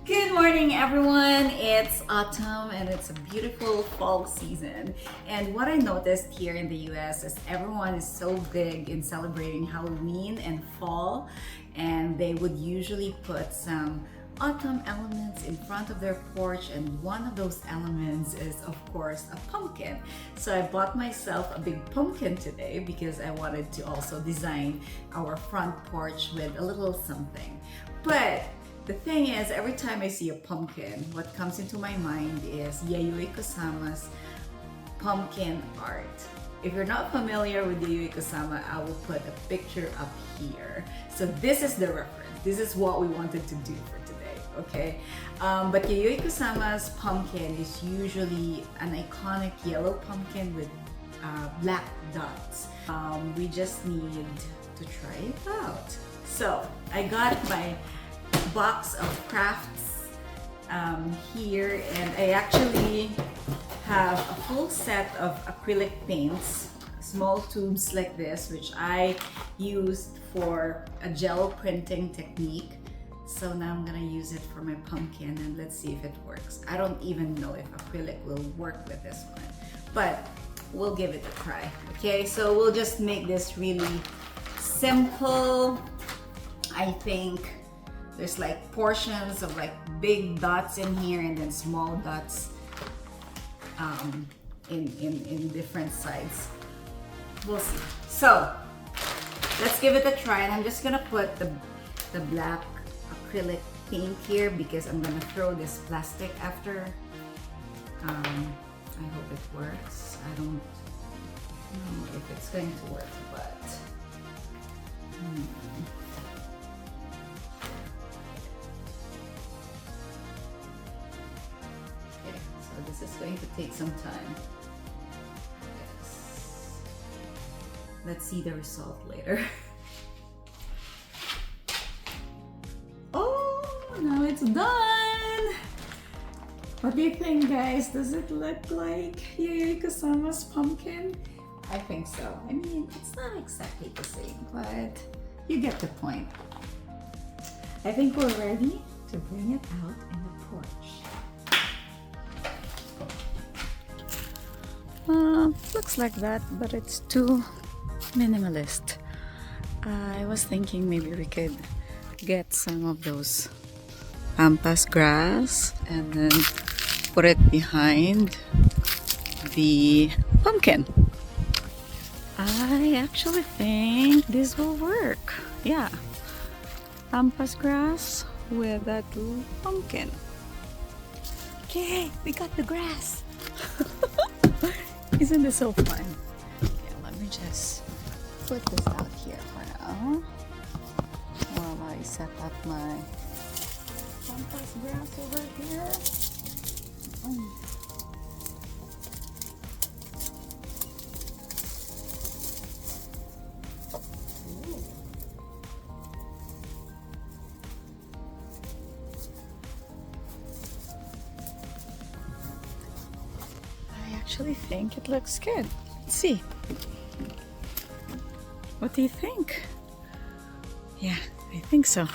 Good morning, everyone. It's autumn and it's a beautiful fall season. And what I noticed here in the US is everyone is so big in celebrating Halloween and fall, and they would usually put some autumn elements in front of their porch, and one of those elements is of course a pumpkin. So I bought myself a big pumpkin today because I wanted to also design our front porch with a little something. But the thing is, every time I see a pumpkin, what comes into my mind is Yayoi Kusama's pumpkin art. If you're not familiar with Yayoi Kusama, I will put a picture up here. So this is the reference. This is what we wanted to do for today, okay? But Yayoi Kusama's pumpkin is usually an iconic yellow pumpkin with black dots. We just need to try it out. So I got my box of crafts here, and I actually have a full set of acrylic paints, small tubes like this, which I used for a gel printing technique. So now I'm gonna use it for my pumpkin, and let's see if it works. I don't even know if acrylic will work with this one, but we'll give it a try. Okay, so we'll just make this really simple. I think there's like portions of like big dots in here and then small dots in different sides. We'll see. So let's give it a try, and I'm just gonna put the black acrylic paint here because I'm gonna throw this plastic after. I hope it works. I don't know if it's going to work, but this is going to take some time. Yes. Let's see the result later. Oh, now it's done! What do you think, guys? Does it look like Yayoi Kusama's pumpkin? I think so. I mean, it's not exactly the same, but you get the point. I think we're ready to bring it out in the porch. Looks like that, but it's too minimalist. I was thinking maybe we could get some of those pampas grass and then put it behind the pumpkin. I actually think this will work. Yeah, pampas grass with that little pumpkin. Okay, we got the grass. Isn't this so fun? Yeah, let me just put this out here for now while I set up my pampas grass over here. I actually think it looks good. Let's see. What do you think? Yeah, I think so.